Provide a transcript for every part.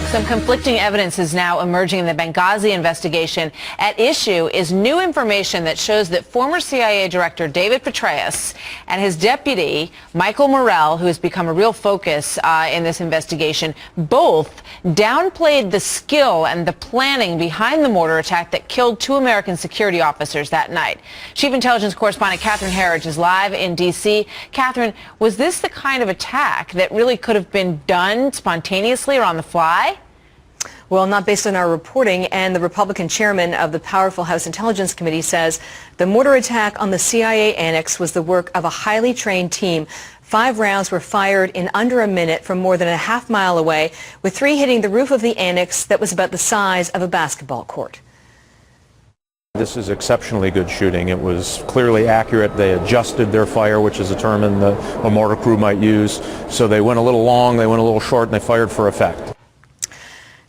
Some conflicting evidence is now emerging in the Benghazi investigation. At issue is new information that shows that former CIA Director David Petraeus and his deputy, Michael Morrell, who has become a real focus in this investigation, both downplayed the skill and the planning behind the mortar attack that killed 2 American security officers that night. Chief Intelligence Correspondent Catherine Herridge is live in D.C. Catherine, was this the kind of attack that really could have been done spontaneously or on the fly? Well, not based on our reporting, and the Republican chairman of the powerful House Intelligence Committee says the mortar attack on the CIA annex was the work of a highly trained team. 5 rounds were fired in under a minute from more than a half-mile away, with 3 hitting the roof of the annex that was about the size of a basketball court. This is exceptionally good shooting. It was clearly accurate. They adjusted their fire, which is a term a mortar crew might use. So they went a little long, they went a little short, and they fired for effect.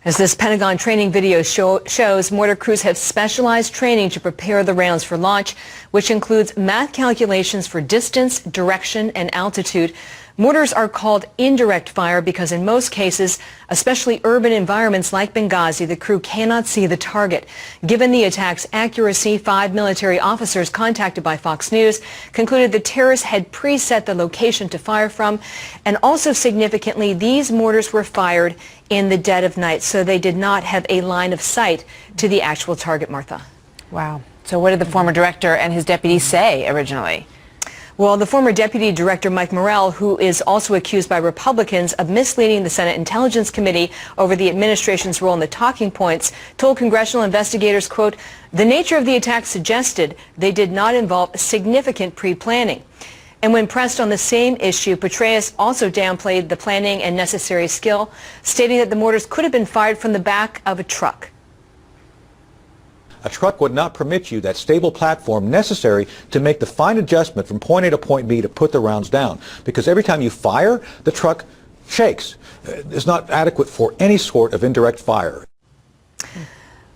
As this Pentagon training video shows, mortar crews have specialized training to prepare the rounds for launch, which includes math calculations for distance, direction, and altitude. Mortars are called indirect fire because in most cases, especially urban environments like Benghazi, the crew cannot see the target. Given the attack's accuracy, 5 military officers contacted by Fox News concluded the terrorists had preset the location to fire from, and also significantly, these mortars were fired in the dead of night, so they did not have a line of sight to the actual target, Martha. Wow. So what did the former director and his deputy say originally? Well, the former Deputy Director Mike Morrell, who is also accused by Republicans of misleading the Senate Intelligence Committee over the administration's role in the talking points, told congressional investigators, quote, "The nature of the attack suggested they did not involve significant pre-planning." And when pressed on the same issue, Petraeus also downplayed the planning and necessary skill, stating that the mortars could have been fired from the back of a truck. A truck would not permit you that stable platform necessary to make the fine adjustment from point A to point B to put the rounds down. Because every time you fire, the truck shakes. It's not adequate for any sort of indirect fire.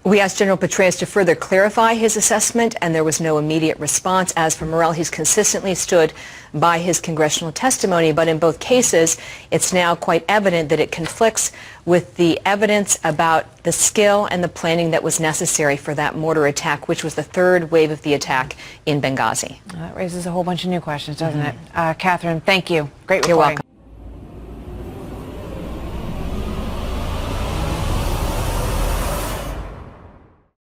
We asked General Petraeus to further clarify his assessment, and there was no immediate response. As for Morrell, he's consistently stood by his congressional testimony, but in both cases, it's now quite evident that it conflicts with the evidence about the skill and the planning that was necessary for that mortar attack, which was the 3rd wave of the attack in Benghazi. That raises a whole bunch of new questions, doesn't it? Catherine, thank you. Great reporting. You're welcome.